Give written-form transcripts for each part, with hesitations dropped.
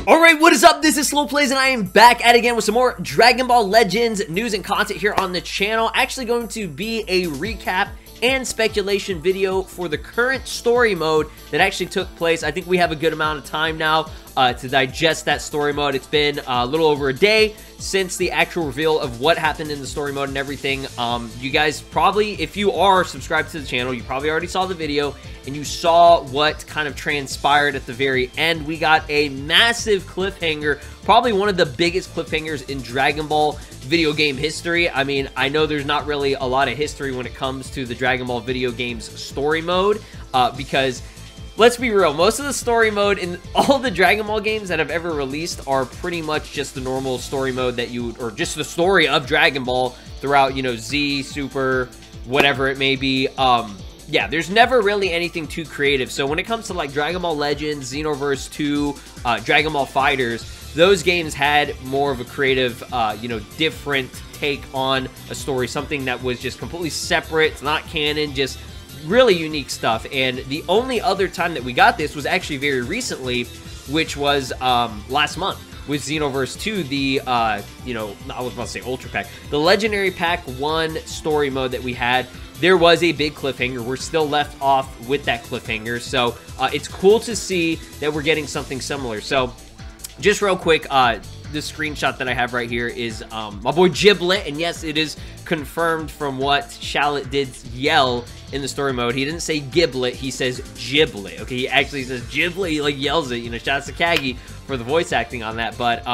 Alright, what is up? This is SLOplays, and I am back at it again with some more Dragon Ball Legends news and content here on the channel. Actually going to be a recap and speculation video for the current story mode that actually took place. I think we have a good amount of time now to digest that story mode. It's been a little over a day since the actual reveal of what happened in the story mode and everything. You guys probably, if you are subscribed to the channel, you probably already saw the video and you saw what kind of transpired at the very end. We got a massive cliffhanger, probably one of the biggest cliffhangers in Dragon Ball video game history. I mean, I know there's not really a lot of history when it comes to the Dragon Ball video games story mode, because let's be real, most of the story mode in all the Dragon Ball games that have ever released are pretty much just the normal story mode that you, or just the story of Dragon Ball throughout, you know, Z, Super, whatever it may be. Yeah, there's never really anything too creative. So when it comes to like Dragon Ball Legends, Xenoverse 2, Dragon Ball FighterZ, those games had more of a creative, you know, different take on a story, something that was just completely separate. It's not canon, just really unique stuff. And the only other time that we got this was actually very recently, which was last month with Xenoverse 2, the, you know, I was about to say Ultra Pack, the Legendary Pack 1 story mode that we had. There was a big cliffhanger. We're still left off with that cliffhanger. So it's cool to see that we're getting something similar. So just real quick, the screenshot that I have right here is my boy Giblet. And yes, it is confirmed from what Shallot did yell in the story mode. He didn't say Giblet, he says Giblet. Okay, he actually says Giblet. He like yells it. You know, shout out to Kagi for the voice acting on that. But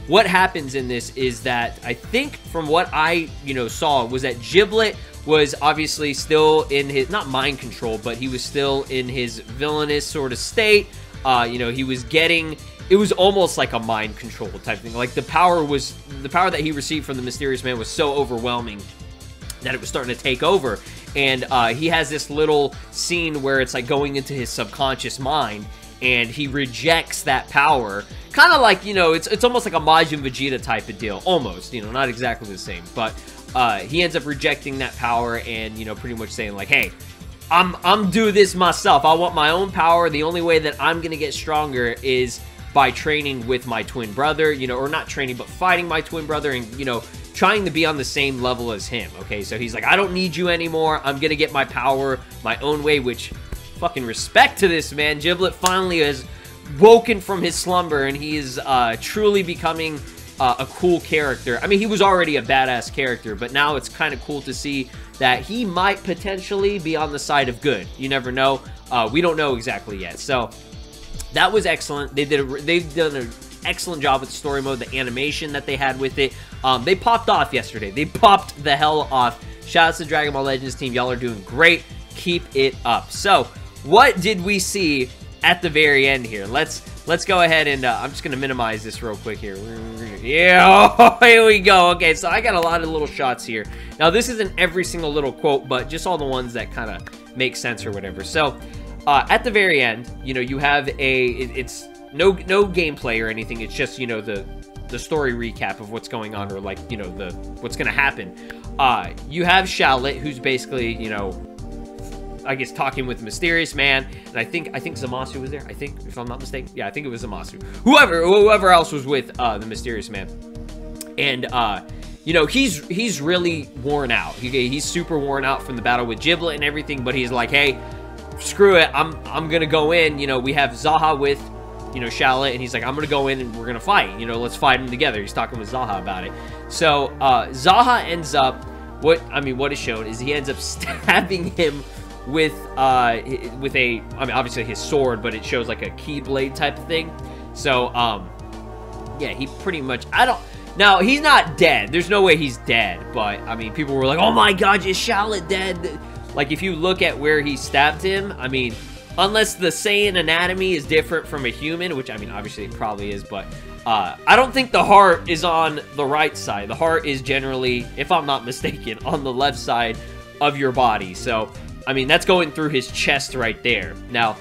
what happens in this is that I think from what I, you know, saw was that Giblet was obviously still in his, not mind control, but he was still in his villainous sort of state. You know, he was getting, it was almost like a mind control type thing. Like the power that he received from the Mysterious Man was so overwhelming that it was starting to take over. And he has this little scene where it's like going into his subconscious mind, and he rejects that power. Kind of like, you know, it's almost like a Majin Vegeta type of deal. Almost, you know, not exactly the same. But he ends up rejecting that power and, you know, pretty much saying like, hey, I'm doing this myself. I want my own power. The only way that I'm going to get stronger is by training with my twin brother, you know, or not training, but fighting my twin brother and, you know, trying to be on the same level as him. Okay, so he's like, I don't need you anymore. I'm going to get my power my own way, which fucking respect to this man. Giblet finally has woken from his slumber, and he is truly becoming a cool character. I mean, he was already a badass character, but now it's kind of cool to see that he might potentially be on the side of good. You never know. We don't know exactly yet. So that was excellent. They've done an excellent job with the story mode, the animation that they had with it. They popped off yesterday. They popped the hell off. Shout out to the Dragon Ball Legends team. Y'all are doing great. Keep it up. So what did we see at the very end here? Let's go ahead and I'm just gonna minimize this real quick here. Yeah, here we go. Okay, so I got a lot of little shots here. Now this isn't every single little quote, but just all the ones that kind of make sense or whatever. So at the very end, you know, you have it's no gameplay or anything. It's just, you know, the story recap of what's going on, or like, you know, what's gonna happen. You have Shallot, who's basically, you know, I guess talking with the Mysterious Man, and I think Zamasu was there. I think, if I'm not mistaken, yeah, I think it was Zamasu. Whoever else was with the Mysterious Man, and you know, he's really worn out. He's super worn out from the battle with Giblet and everything. But he's like, hey, screw it, I'm gonna go in. You know, we have Zahha with, you know, Shallot, and he's like, I'm gonna go in and we're gonna fight. You know, let's fight them together. He's talking with Zahha about it. So Zahha ends up, what is shown is he ends up stabbing him with a, I mean, obviously his sword, but it shows like a keyblade type of thing. So yeah, he pretty much, now he's not dead, there's no way he's dead, but I mean, people were like, oh my god, is Shallot dead? Like, if you look at where he stabbed him, I mean, unless the Saiyan anatomy is different from a human, which I mean, obviously it probably is, but I don't think the heart is on the right side. The heart is generally, if I'm not mistaken, on the left side of your body. So I mean, that's going through his chest right there. Now,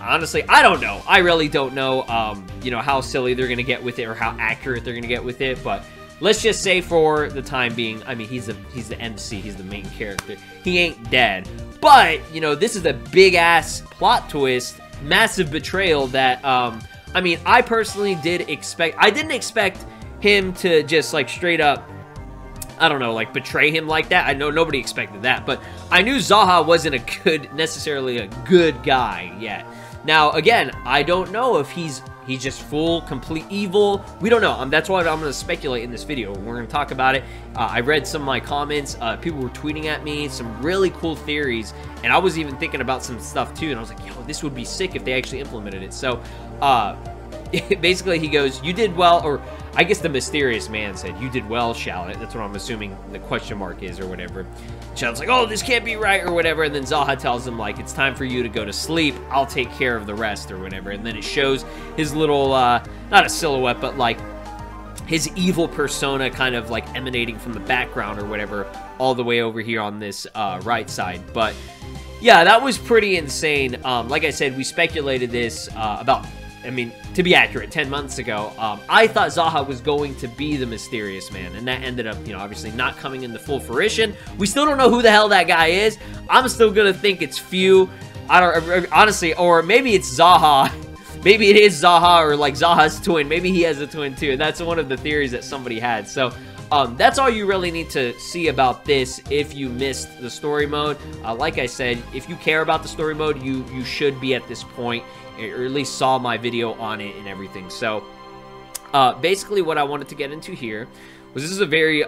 honestly, I don't know. I really don't know, you know, how silly they're going to get with it or how accurate they're going to get with it. But let's just say for the time being, I mean, he's the MC. He's the main character. He ain't dead. But, you know, this is a big-ass plot twist, massive betrayal that, I mean, I personally did expect... I didn't expect him to just, like, straight up, I don't know, like, betray him like that. I know nobody expected that, but I knew Zahha wasn't necessarily a good guy yet. Now, again, I don't know if he's just full, complete evil. We don't know. That's why I'm going to speculate in this video. We're going to talk about it. I read some of my comments. People were tweeting at me some really cool theories, and I was even thinking about some stuff too, and I was like, yo, this would be sick if they actually implemented it. So, basically, he goes, you did well, or I guess the mysterious man said, you did well, Shallot. That's what I'm assuming the question mark is or whatever. Shallot's like, oh, this can't be right or whatever. And then Zahha tells him, like, it's time for you to go to sleep. I'll take care of the rest or whatever. And then it shows his little, not a silhouette, but like his evil persona kind of like emanating from the background or whatever all the way over here on this right side. But yeah, that was pretty insane. Like I said, we speculated this about... I mean, to be accurate, 10 months ago, I thought Zahha was going to be the mysterious man, and that ended up, you know, obviously not coming into full fruition. We still don't know who the hell that guy is. I'm still gonna think it's Few. I don't, honestly, or maybe it's Zahha. Maybe it is Zahha, or like Zahha's twin. Maybe he has a twin too, and that's one of the theories that somebody had. So, that's all you really need to see about this if you missed the story mode. Like I said, if you care about the story mode, you should be at this point, or at least saw my video on it and everything. So, basically what I wanted to get into here was, this is a very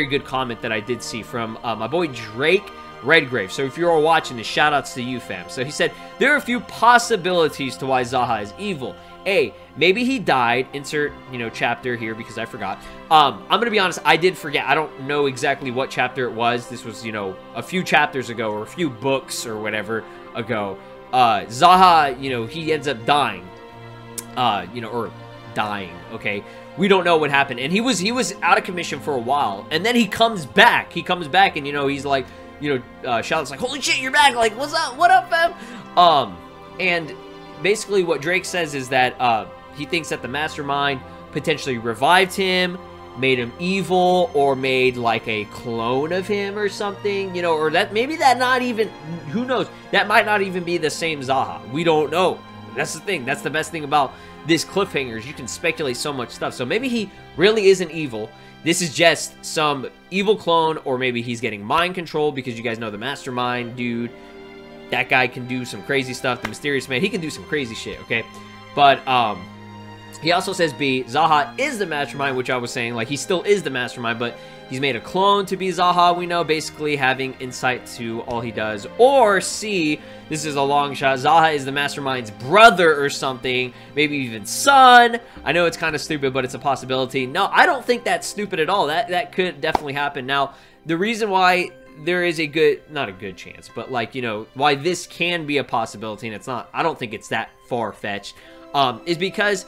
good comment that I did see from my boy Drake Redgrave. So if you're all watching this, shout outs to you, fam. So he said, there are a few possibilities to why Zahha is evil. A, maybe he died, insert, you know, chapter here because I forgot. I'm gonna be honest, I did forget. I don't know exactly what chapter it was. This was, you know, a few chapters ago, or a few books or whatever ago. Zahha, you know, he ends up dying, you know, or dying, okay? We don't know what happened, and he was out of commission for a while, and then he comes back, and, you know, he's like, you know, Shallot's like, holy shit, you're back, like, what's up, what up, fam? And basically what Drake says is that, he thinks that the mastermind potentially revived him, made him evil, or made like a clone of him or something, you know, or that maybe that not even, who knows, that might not even be the same Zahha. We don't know. That's the thing. That's the best thing about this cliffhanger, is you can speculate so much stuff. So maybe he really isn't evil. This is just some evil clone, or maybe he's getting mind control, because you guys know the mastermind dude, that guy can do some crazy stuff. The mysterious man, he can do some crazy shit, okay? But he also says B, Zahha is the mastermind, which I was saying, like, he still is the mastermind, but he's made a clone to be Zahha, we know, basically having insight to all he does. Or C, this is a long shot, Zahha is the mastermind's brother or something, maybe even son. I know it's kind of stupid, but it's a possibility. No, I don't think that's stupid at all. That could definitely happen. Now, the reason why there is a good, not a good chance, but like, you know, why this can be a possibility, and it's not, I don't think it's that far-fetched, is because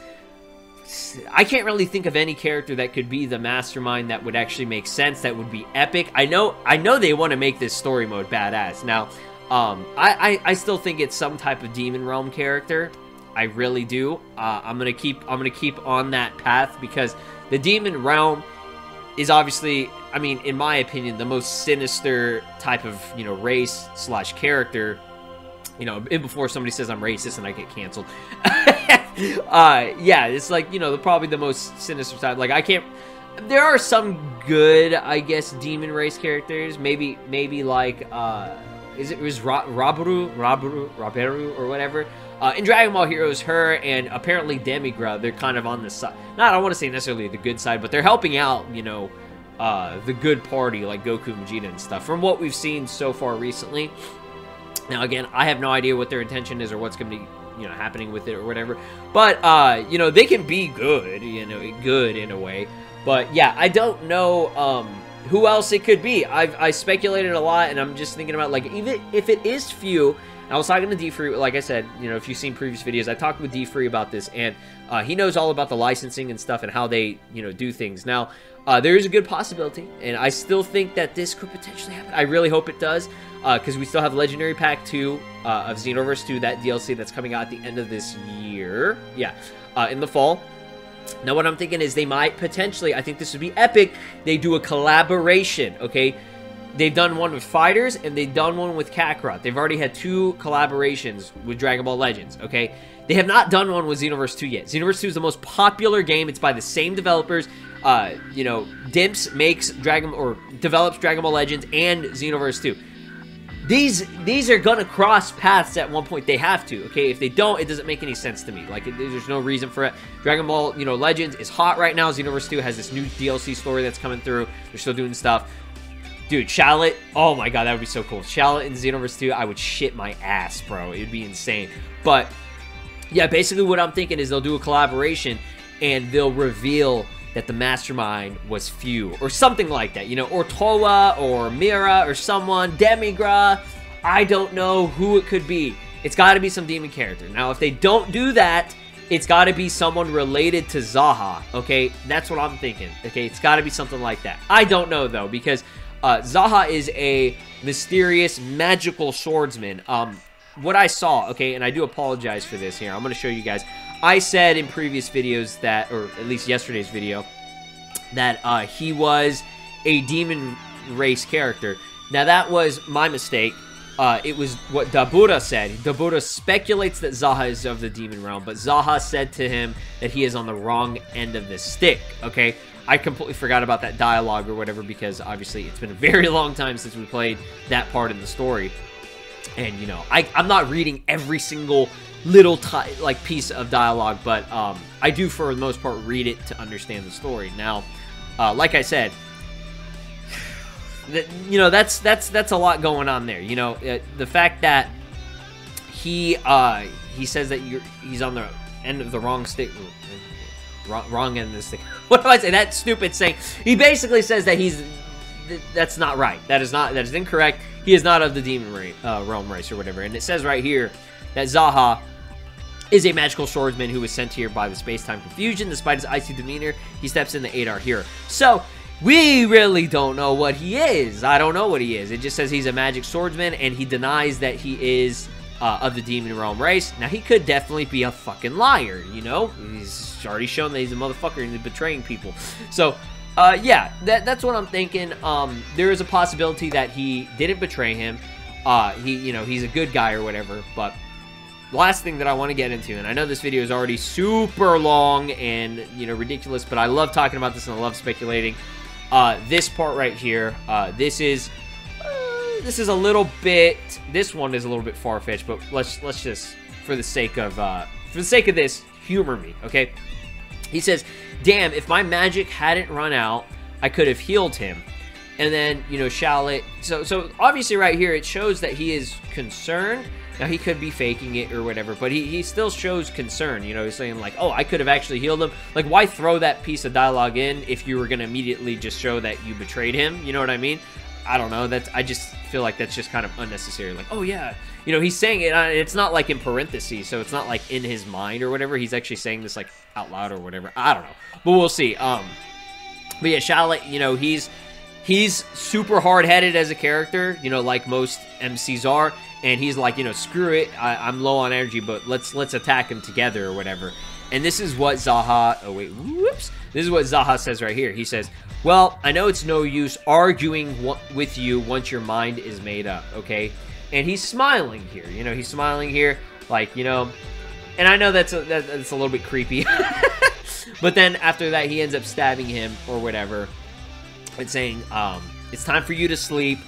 I can't really think of any character that could be the mastermind that would actually make sense, that would be epic. I know they want to make this story mode badass. Now, I still think it's some type of Demon Realm character. I really do. I'm gonna keep on that path, because the Demon Realm is obviously, I mean, in my opinion, the most sinister type of, you know, race slash character. You know, before somebody says I'm racist and I get canceled. Yeah, it's like, you know, probably the most sinister side. Like, I can't, there are some good, I guess, demon race characters. Maybe like, it was Raberu or whatever. In Dragon Ball Heroes, her and apparently Demigra, they're kind of on the side. I don't want to say necessarily the good side, but they're helping out, you know, the good party, like Goku, Vegeta, and stuff, from what we've seen so far recently. Now, again, I have no idea what their intention is or what's going to be, you know, happening with it or whatever. But, you know, they can be good, you know, good in a way. But, yeah, I don't know who else it could be. I speculated a lot, and I'm just thinking about, like, even if it is Few. I was talking to D-Free, like I said, you know, if you've seen previous videos, I talked with D-Free about this, and he knows all about the licensing and stuff and how they, you know, do things. Now, there is a good possibility, and I still think that this could potentially happen. I really hope it does, because we still have Legendary Pack 2 of Xenoverse 2, that DLC that's coming out at the end of this year. Yeah, in the fall. Now, what I'm thinking is they might potentially, I think this would be epic, they do a collaboration, okay? They've done one with Fighters, and they've done one with Kakarot. They've already had 2 collaborations with Dragon Ball Legends, okay? They have not done one with Xenoverse 2 yet. Xenoverse 2 is the most popular game. It's by the same developers. You know, Dimps develops Dragon Ball Legends and Xenoverse 2. These are gonna cross paths at one point. They have to, okay? If they don't, it doesn't make any sense to me. Like, there's no reason for it. Dragon Ball, you know, Legends is hot right now. Xenoverse 2 has this new DLC story that's coming through. They're still doing stuff. Dude, Shallot, oh my god, that would be so cool. Shallot in Xenoverse 2, I would shit my ass, bro. It would be insane. But, yeah, basically what I'm thinking is they'll do a collaboration, and they'll reveal that the mastermind was Few, or something like that, you know, or Towa, or Mira, or someone, Demigra. I don't know who it could be. It's got to be some demon character. Now, if they don't do that, it's got to be someone related to Zahha, okay? That's what I'm thinking, okay? It's got to be something like that. I don't know, though, because Zahha is a mysterious, magical swordsman. What I saw, okay, and I do apologize for this here. I'm going to show you guys. I said in previous videos that, or at least yesterday's video, that he was a demon race character. Now, that was my mistake. It was what Dabura said. Dabura speculates that Zahha is of the demon realm, but Zahha said to him that he is on the wrong end of the stick, okay? I completely forgot about that dialogue or whatever, because obviously it's been a very long time since we played that part in the story. And, you know, I'm not reading every single little piece of dialogue, but I do, for the most part, read it to understand the story. Now, like I said, you know, that's a lot going on there. You know, the fact that he says that he's on the end of the wrong stick. Wrong end of the stick. What do I say? That stupid saying. He basically says that that's not right. That is incorrect. He is not of the demon realm race or whatever. And it says right here that Zahha is a magical swordsman who was sent here by the space-time confusion. Despite his icy demeanor, he steps in the Adar here. So, we really don't know what he is. I don't know what he is. It just says he's a magic swordsman, and he denies that he is of the demon realm race. Now, he could definitely be a fucking liar, you know? He's already shown that he's a motherfucker and he's betraying people. So, yeah, that's what I'm thinking. There is a possibility that he didn't betray him. You know, he's a good guy or whatever. But last thing that I want to get into, and I know this video is already super long and, you know, ridiculous, but I love talking about this and I love speculating. This part right here, this is a little bit, this one is a little bit far-fetched, but let's just, for the sake of this, humor me, okay? He says, damn, if my magic hadn't run out, I could have healed him. And then, you know, Shallot, so obviously right here, it shows that he is concerned. Now, he could be faking it or whatever, but he still shows concern. You know, he's saying, like, oh, I could have actually healed him. Like, why throw that piece of dialogue in if you were going to immediately just show that you betrayed him? You know what I mean? I don't know. I just feel like that's just kind of unnecessary. Like, oh, yeah. You know, he's saying it. It's not, like, in parentheses, so it's not, like, in his mind or whatever. He's actually saying this, like, out loud or whatever. I don't know. But we'll see. But, yeah, Shallot, you know, he's super hard-headed as a character, you know, like most MCs are. And he's like, you know, screw it, I'm low on energy, but let's attack him together or whatever. And this is what Zahha, oh wait, whoops. This is what Zahha says right here. He says, well, I know it's no use arguing with you once your mind is made up, okay? And he's smiling here, you know, he's smiling here, like, you know, and I know that's a little bit creepy. But then after that, he ends up stabbing him or whatever and saying, it's time for you to sleep.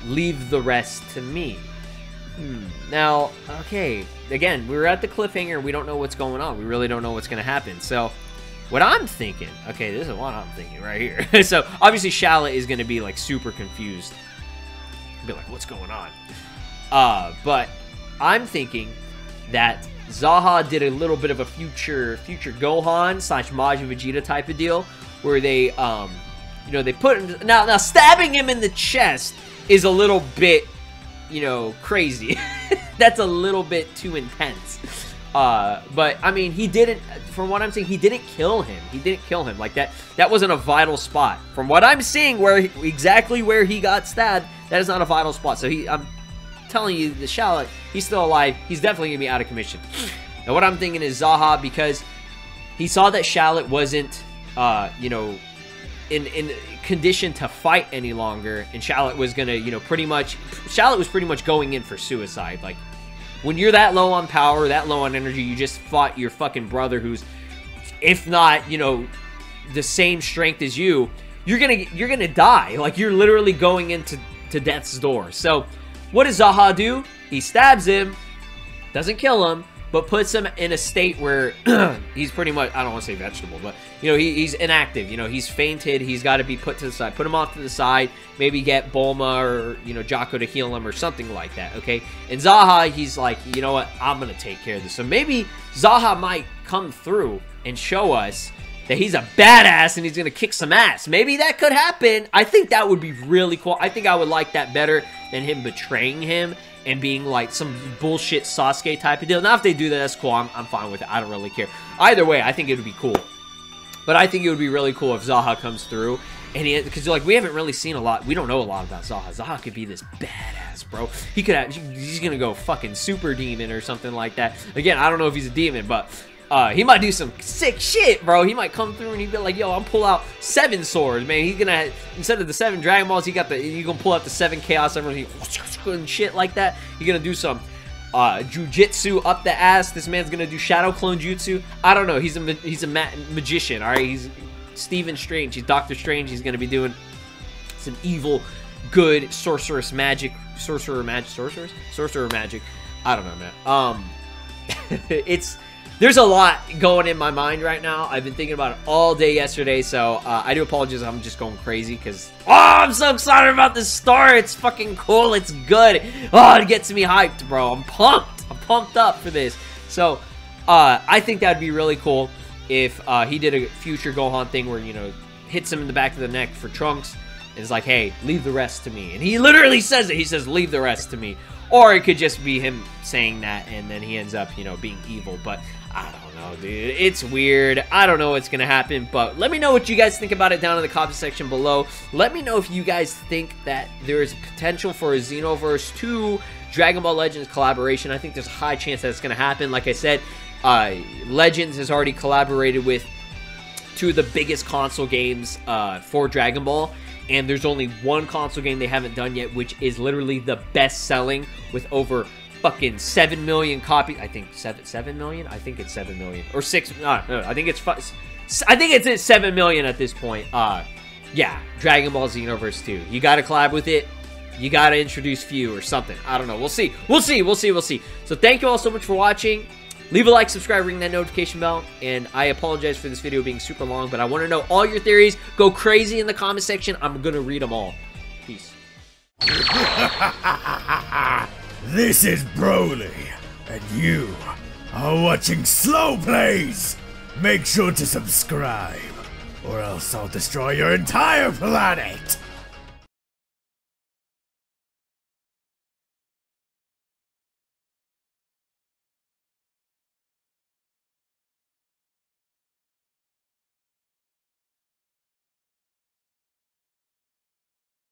Leave the rest to me. Now, okay, again, we're at the cliffhanger. We don't know what's going on. We really don't know what's going to happen. So, what I'm thinking, okay, this is what I'm thinking right here. So, obviously, Shallot is going to be, like, super confused. Be like, what's going on? But I'm thinking that Zahha did a little bit of a future Gohan / Majin Vegeta type of deal, where they, you know, they put him, now stabbing him in the chest is a little bit, you know, crazy. That's a little bit too intense. But, I mean, he didn't, from what I'm saying, he didn't kill him. He didn't kill him. Like, that wasn't a vital spot. From what I'm seeing, exactly where he got stabbed, that is not a vital spot. So, I'm telling you, the Shallot, he's still alive. He's definitely going to be out of commission. Now, what I'm thinking is Zahha, because he saw that Shallot wasn't, you know, in condition to fight any longer, and Shallot was gonna, you know, Shallot was pretty much going in for suicide. Like, when you're that low on power, that low on energy, you just fought your fucking brother who's, if not, you know, the same strength as you, you're gonna die. Like, you're literally going into death's door. So what does Zahha do? He stabs him, doesn't kill him, but puts him in a state where he's pretty much, I don't want to say vegetable, but, you know, he's inactive. You know, he's fainted. He's got to be put to the side. Put him off to the side. Maybe get Bulma or, you know, Jocko to heal him or something like that, okay? And Zahha, he's like, you know what? I'm going to take care of this. So maybe Zahha might come through and show us that he's a badass and he's going to kick some ass. Maybe that could happen. I think that would be really cool. I think I would like that better than him betraying him and being like some bullshit Sasuke type of deal. Now, if they do that, that's cool. I'm fine with it. I don't really care. Either way, I think it would be cool. But I think it would be really cool if Zahha comes through. And because, like, we haven't really seen a lot. We don't know a lot about Zahha. Zahha could be this badass, bro. He could have, he's going to go fucking super demon or something like that. Again, I don't know if he's a demon, but he might do some sick shit, bro. He might come through and he'd be like, yo, I'm pull out 7 swords, man. He's gonna, instead of the 7 Dragon Balls, you're gonna pull out the 7 Chaos Emeralds and shit like that. You're gonna do some jujitsu up the ass. This man's gonna do shadow clone jutsu. I don't know. He's a magician, all right? He's Stephen Strange. He's Doctor Strange. He's gonna be doing some evil, good sorcerer magic. I don't know, man. There's a lot going in my mind right now. I've been thinking about it all day yesterday, so I do apologize. I'm just going crazy because, I'm so excited about this story. It's fucking cool. It's good. Oh, it gets me hyped, bro. I'm pumped. I'm pumped up for this. So, I think that'd be really cool if he did a future Gohan thing where, you know, hits him in the back of the neck for Trunks and is like, hey, leave the rest to me. And he literally says it. He says, leave the rest to me. Or it could just be him saying that and then he ends up, you know, being evil. But I don't know, dude. It's weird. I don't know what's going to happen. But let me know what you guys think about it down in the comment section below. Let me know if you guys think that there is potential for a Xenoverse 2 Dragon Ball Legends collaboration. I think there's a high chance that it's going to happen. Like I said, Legends has already collaborated with 2 of the biggest console games for Dragon Ball. And there's only one console game they haven't done yet, which is literally the best selling with over fucking 7 million copies. I think 7 million. I think it's 7 million or 6. No, I think it's at 7 million at this point. Yeah, Dragon Ball Xenoverse 2. You got to collab with it. You got to introduce Few or something. I don't know. We'll see. We'll see. So thank you all so much for watching. Leave a like, subscribe, ring that notification bell, and I apologize for this video being super long, but I want to know all your theories. Go crazy in the comment section. I'm going to read them all. Peace. This is Broly, and you are watching SLOplays. Make sure to subscribe, or else I'll destroy your entire planet.